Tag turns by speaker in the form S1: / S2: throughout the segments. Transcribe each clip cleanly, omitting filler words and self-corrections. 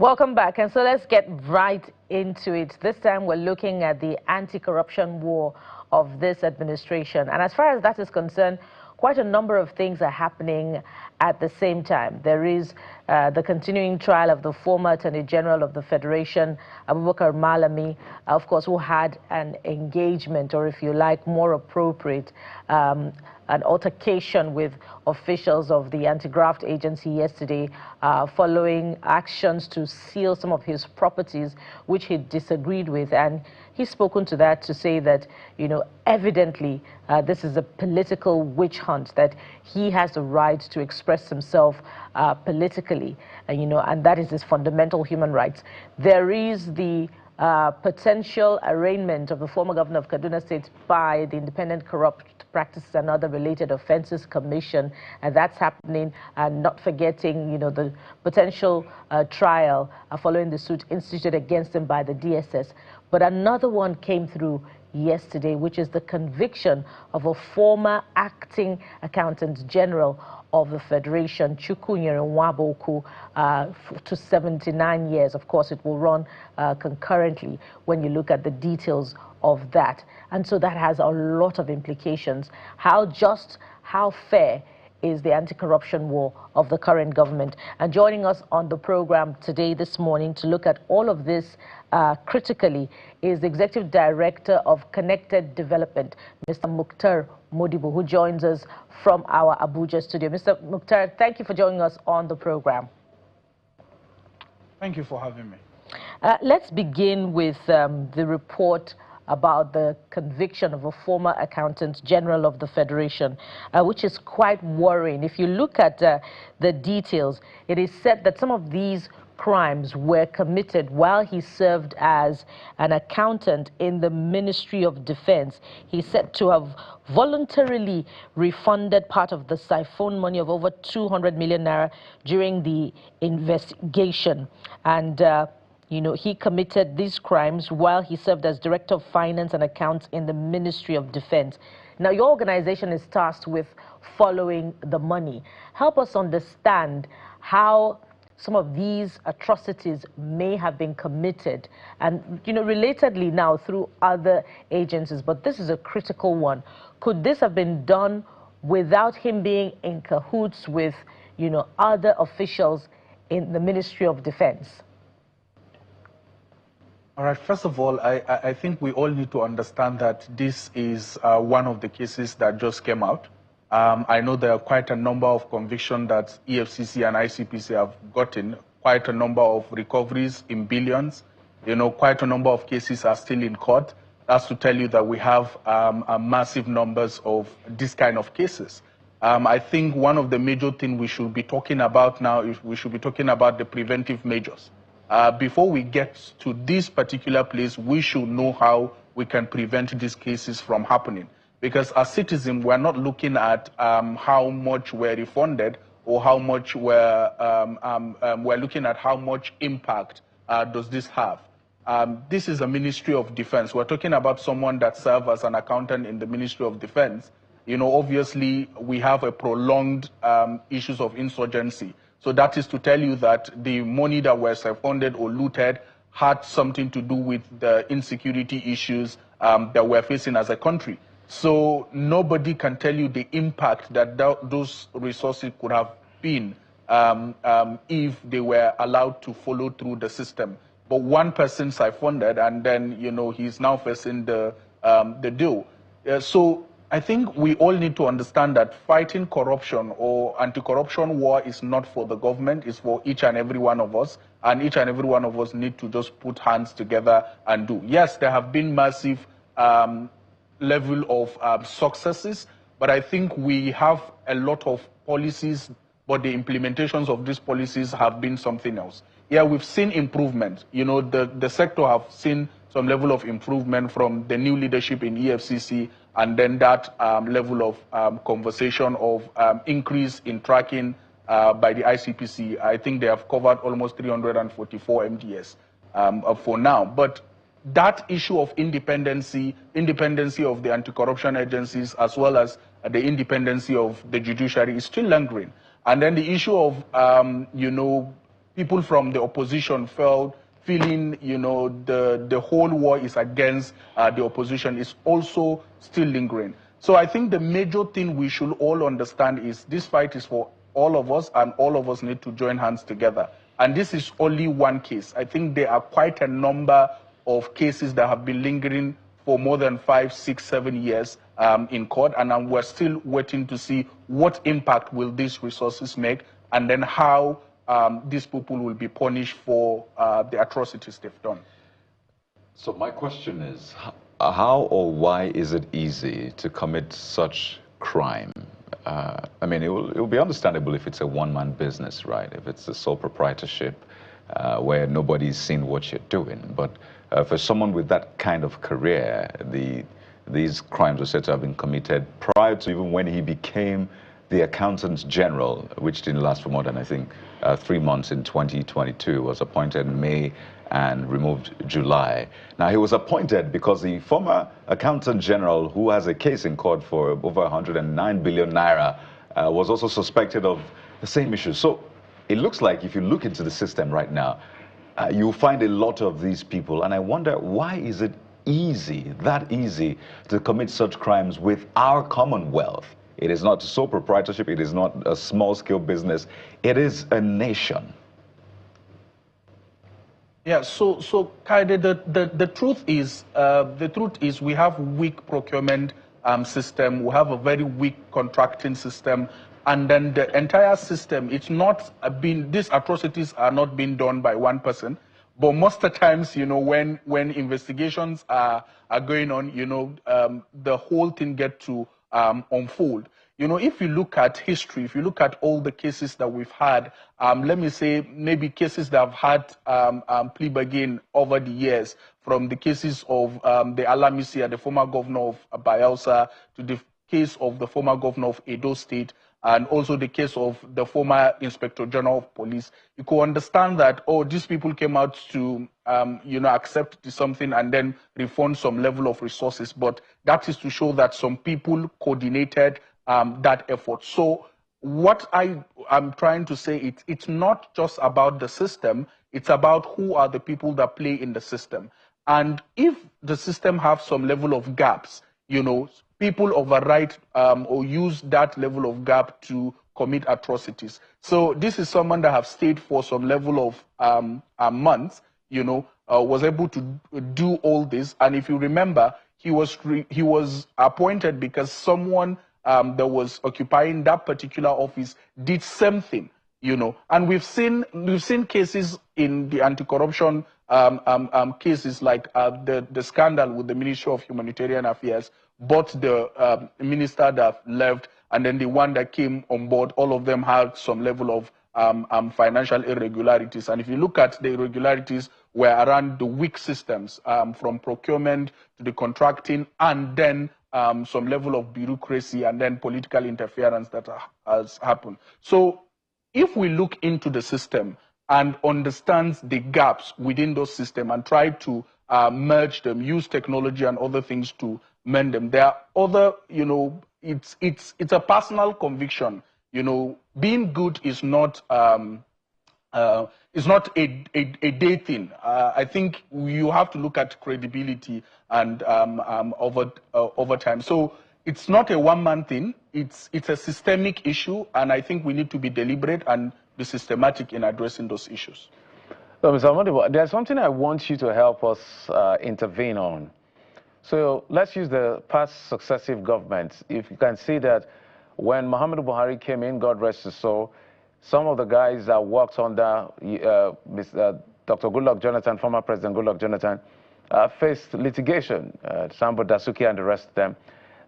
S1: Welcome back, and so let's get right into it. This time we're looking at the anti-corruption war of this administration, and as far as that is concerned, quite a number of things are happening at the same time. There is the continuing trial of the former Attorney General of the Federation, Abubakar Malami, of course, who had an engagement, or if you like, more appropriate, an altercation with officials of the anti-graft agency yesterday following actions to seal some of his properties, which he disagreed with. And he's spoken to that to say that, you know, evidently this is a political witch hunt, that he has the right to express himself politically, and that is his fundamental human rights. There is the potential arraignment of the former governor of Kaduna State by the Independent Corrupt Practices and Other Related Offences Commission, and that's happening. And not forgetting, the potential trial following the suit instituted against him by the DSS. But another one came through yesterday, which is the conviction of a former acting accountant general of the Federation, Chukwunyere Nwaboku, to 79 years. Of course, it will run concurrently when you look at the details of that. And so that has a lot of implications. How just, how fair is the anti-corruption war of the current government? And joining us on the program today, this morning, to look at all of this critically is the Executive Director of Connected Development, Mr. Mukhtar Modibbo, who joins us from our Abuja studio. Mr. Mukhtar, thank you for joining us on the program.
S2: Thank you for having me.
S1: Let's begin with the report about the conviction of a former accountant general of the Federation, which is quite worrying. If you look at the details, it is said that some of these crimes were committed while he served as an accountant in the Ministry of Defense. He's said to have voluntarily refunded part of the siphon money of over 200 million naira during the investigation. And he committed these crimes while he served as Director of Finance and Accounts in the Ministry of Defense. Now, your organization is tasked with following the money. Help us understand how some of these atrocities may have been committed, and, relatedly now through other agencies, but this is a critical one. Could this have been done without him being in cahoots with, other officials in the Ministry of Defense?
S2: All right, first of all, I think we all need to understand that this is one of the cases that just came out. I know there are quite a number of convictions that EFCC and ICPC have gotten, quite a number of recoveries in billions. Quite a number of cases are still in court. That's to tell you that we have massive numbers of this kind of cases. I think one of the major things we should be talking about now is we should be talking about the preventive measures. Before we get to this particular place, we should know how we can prevent these cases from happening. Because as citizens, we're not looking at how much we're refunded or how much we're looking at how much impact does this have. This is a Ministry of Defense. We're talking about someone that served as an accountant in the Ministry of Defense. Obviously, we have a prolonged issues of insurgency. So that is to tell you that the money that was funded or looted had something to do with the insecurity issues that we're facing as a country. So nobody can tell you the impact that those resources could have been if they were allowed to follow through the system. But one person siphoned, and then he's now facing the deal. So I think we all need to understand that fighting corruption or anti-corruption war is not for the government, it's for each and every one of us. And each and every one of us need to just put hands together and do. Yes, there have been massive level of successes, but I think we have a lot of policies, but the implementations of these policies have been something else. Yeah, we've seen improvement. The sector have seen some level of improvement from the new leadership in EFCC, and then that level of conversation of increase in tracking by the ICPC. I think they have covered almost 344 MDS for now. But that issue of independency of the anti-corruption agencies, as well as the independency of the judiciary, is still lingering. And then the issue of, people from the opposition feeling, you know, the whole war is against the opposition is also still lingering. So I think the major thing we should all understand is this fight is for all of us, and all of us need to join hands together. And this is only one case. I think there are quite a number of cases that have been lingering for more than 5, 6, 7 years in court, and we're still waiting to see what impact will these resources make, and then how these people will be punished for the atrocities they've done.
S3: So my question is, how or why is it easy to commit such crime? I mean, it will be understandable if it's a one-man business, right? If it's a sole proprietorship where nobody's seen what you're doing. But for someone with that kind of career, these crimes are said to have been committed prior to even when he became the Accountant General, which didn't last for more than, I think, 3 months in 2022, was appointed in May and removed July. Now, he was appointed because the former Accountant General, who has a case in court for over 109 billion naira, was also suspected of the same issue. So it looks like if you look into the system right now, you'll find a lot of these people. And I wonder, why is it easy, that easy, to commit such crimes with our Commonwealth? It is not sole proprietorship. It is not a small-scale business. It is a nation.
S2: Yeah. So Kaide, the truth is we have weak procurement system. We have a very weak contracting system, and then the entire system. It's not been, these atrocities are not being done by one person. But most of the times, you know, when investigations are going on, you know, the whole thing gets to unfold. You know, if you look at history, if you look at all the cases that we've had, let me say maybe cases that have had plea bargain over the years, from the cases of the Alamisi, the former governor of Bayelsa, to the case of the former governor of Edo State, and also the case of the former Inspector General of Police, you could understand that, oh, these people came out to, you know, accept something and then refund some level of resources. But that is to show that some people coordinated that effort. So what I'm trying to say, it's not just about the system, it's about who are the people that play in the system. And if the system have some level of gaps, you know, people override or use that level of gap to commit atrocities. So this is someone that have stayed for some level of months, you know, was able to do all this. And if you remember, he was appointed because someone that was occupying that particular office did something, you know. And we've seen cases in the anti-corruption cases, like the scandal with the Ministry of Humanitarian Affairs, both the minister that left and then the one that came on board, all of them had some level of financial irregularities. And if you look at the irregularities, were around the weak systems, from procurement to the contracting, and then some level of bureaucracy, and then political interference that has happened. So if we look into the system and understand the gaps within those systems and try to merge them, use technology and other things to mend them, there are other, you know, it's a personal conviction. You know, being good is not it's not a day thing. I think you have to look at credibility and over time. So it's not a one-man thing. It's a systemic issue, and I think we need to be deliberate and be systematic in addressing those issues.
S4: So, Mr. Modibbo, there's something I want you to help us intervene on. So let's use the past successive governments. If you can see that when Muhammadu Buhari came in, God rest his soul, some of the guys that worked under Dr. Goodluck Jonathan, former President Goodluck Jonathan, faced litigation, Sambo Dasuki and the rest of them.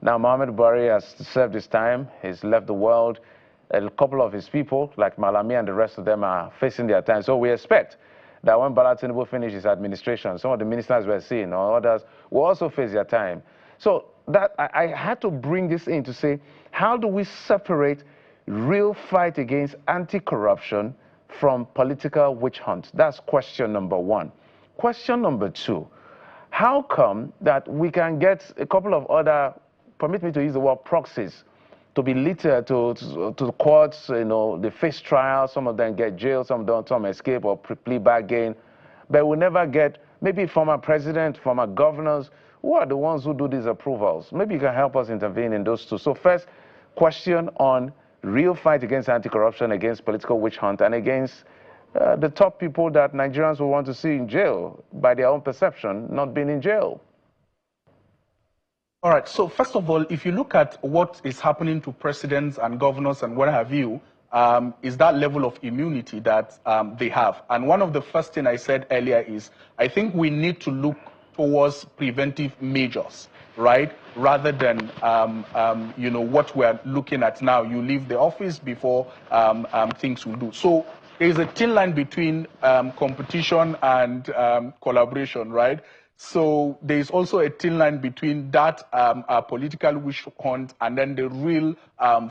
S4: Now Muhammadu Buhari has served his time, he's left the world. A couple of his people, like Malami and the rest of them, are facing their time. So we expect that when Bola Tinubu finishes his administration, some of the ministers we're seeing or others will also face their time. So that I had to bring this in to say, how do we separate real fight against anti-corruption from political witch hunt? That's question number one. Question number two, how come that we can get a couple of other, permit me to use the word proxies, to be littered to the courts. You know, they face trial. Some of them get jail. Some escape or plea bargain. But we never get maybe former president, former governors. Who are the ones who do these approvals? Maybe you can help us intervene in those two. So first, question on real fight against anti-corruption, against political witch hunt, and against the top people that Nigerians will want to see in jail by their own perception, not being in jail.
S2: All right. So first of all, if you look at what is happening to presidents and governors and what have you, is that level of immunity that they have. And one of the first thing I said earlier is, I think we need to look towards preventive measures, right? Rather than, you know, what we're looking at now. You leave the office before things will do. So there's a thin line between competition and collaboration, right? So there's also a thin line between that political witch hunt and then the real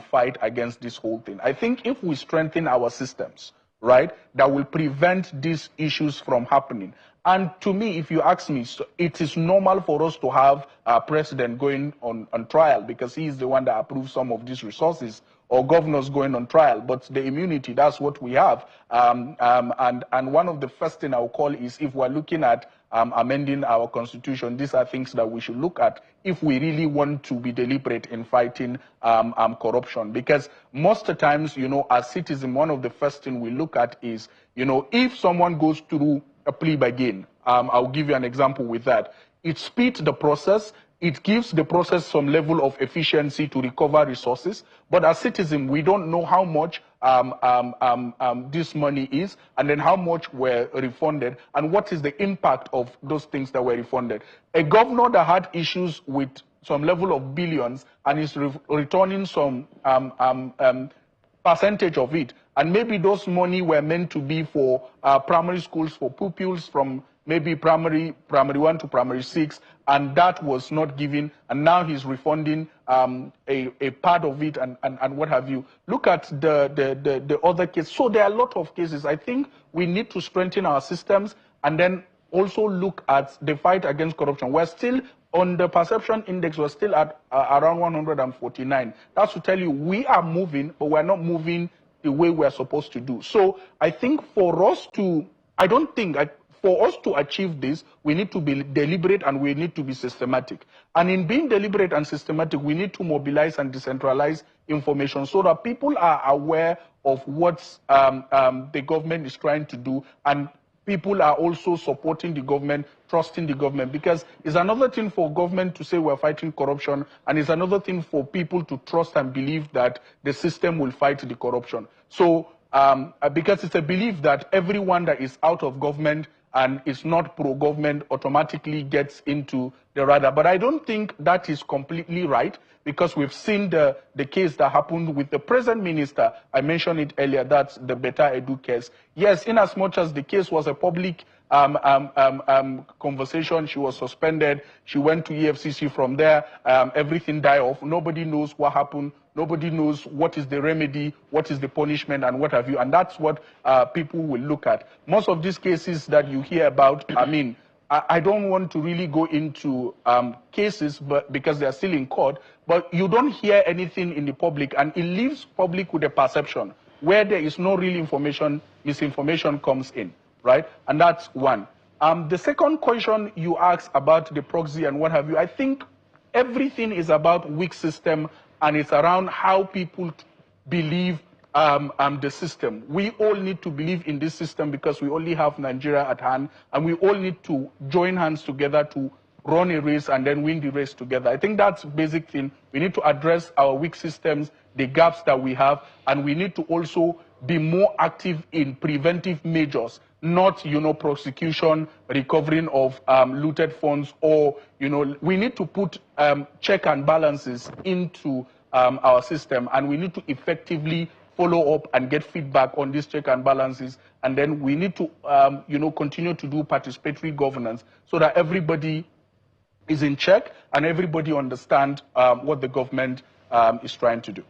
S2: fight against this whole thing. I think if we strengthen our systems, right, that will prevent these issues from happening. And to me, if you ask me, it is normal for us to have a president going on trial because he is the one that approves some of these resources, or governors going on trial. But the immunity, that's what we have. And one of the first thing I'll call is, if we're looking at amending our constitution, these are things that we should look at if we really want to be deliberate in fighting corruption. Because most of the times, you know, as citizens, one of the first things we look at is, you know, if someone goes through a plea bargain, I'll give you an example with that. It speeds the process. It gives the process some level of efficiency to recover resources. But as citizens, we don't know how much this money is, and then how much were refunded, and what is the impact of those things that were refunded. A governor that had issues with some level of billions and is returning some percentage of it, and maybe those money were meant to be for primary schools, for pupils from maybe primary 1 to primary 6, and that was not given, and now he's refunding a part of it and what have you. Look at the other case. So there are a lot of cases. I think we need to strengthen our systems and then also look at the fight against corruption. We're still on the perception index, we're still at around 149. That's to tell you we are moving, but we're not moving the way we're supposed to do. So I think for us to, for us to achieve this, we need to be deliberate and we need to be systematic. And in being deliberate and systematic, we need to mobilize and decentralize information so that people are aware of what the government is trying to do, and people are also supporting the government, trusting the government. Because it's another thing for government to say we're fighting corruption, and it's another thing for people to trust and believe that the system will fight the corruption. So, because it's a belief that everyone that is out of government and is not pro-government automatically gets into the radar. But I don't think that is completely right, because we've seen the case that happened with the present minister. I mentioned it earlier, that's the Beta Edu case. Yes, in as much as the case was a public conversation, she was suspended, she went to EFCC from there, everything died off. Nobody knows what happened. Nobody knows what is the remedy, what is the punishment, and what have you. And that's what people will look at. Most of these cases that you hear about, I mean, I don't want to really go into cases, but because they are still in court, but you don't hear anything in the public, and it leaves public with a perception where there is no real information, misinformation comes in, right? And that's one. The second question you asked about the proxy and what have you, I think everything is about weak system, and it's around how people believe the system. We all need to believe in this system because we only have Nigeria at hand, and we all need to join hands together to run a race and then win the race together. I think that's the basic thing. We need to address our weak systems, the gaps that we have, and we need to also be more active in preventive measures, not, you know, prosecution, recovering of looted funds, or, you know, we need to put check and balances into our system, and we need to effectively follow up and get feedback on these check and balances, and then we need to, you know, continue to do participatory governance so that everybody is in check and everybody understands what the government is trying to do.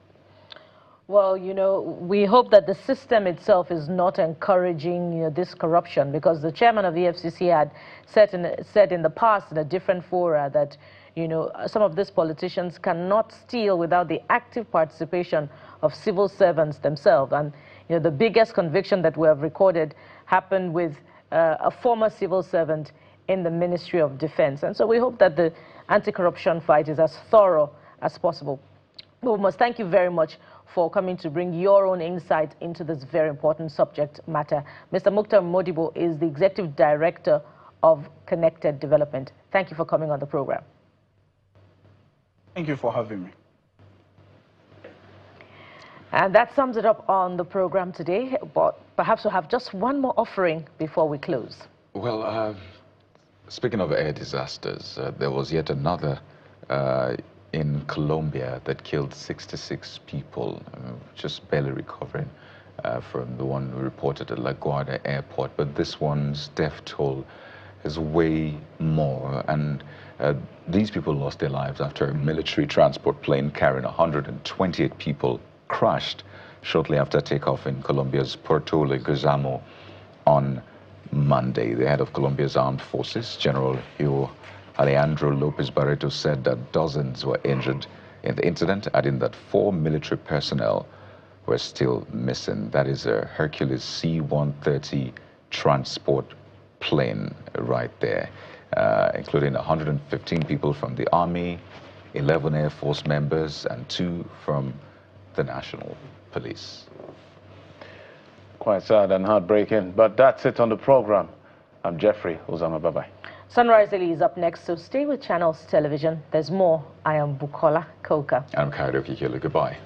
S1: Well, you know, we hope that the system itself is not encouraging, you know, this corruption, because the chairman of the FCC had said in the past in a different fora that, you know, some of these politicians cannot steal without the active participation of civil servants themselves. And, you know, the biggest conviction that we have recorded happened with a former civil servant in the Ministry of Defense. And so we hope that the anti-corruption fight is as thorough as possible. But we must thank you very much for coming to bring your own insight into this very important subject matter. Mr. Mukhtar Modibbo is the Executive Director of Connected Development. Thank you for coming on the program.
S2: Thank you for having me.
S1: And that sums it up on the program today, but perhaps we'll have just one more offering before we close.
S3: Well, speaking of air disasters, there was yet another in Colombia that killed 66 people, just barely recovering from the one reported at LaGuardia Airport. But this one's death toll is way more. And these people lost their lives after a military transport plane carrying 128 people crashed shortly after takeoff in Colombia's Puerto Leguizamo on Monday. The head of Colombia's armed forces, General Alejandro Lopez Barreto, said that dozens were injured in the incident, adding that 4 military personnel were still missing. That is a Hercules C-130 transport plane right there, including 115 people from the Army, 11 Air Force members, and 2 from the National Police.
S4: Quite sad and heartbreaking, but that's it on the program. I'm Jeffrey Uzama. Bye-bye.
S1: Sunrise Daily is up next, so stay with Channels Television. There's more. I am Bukola Koka.
S3: I'm Kaido Kikele. Goodbye.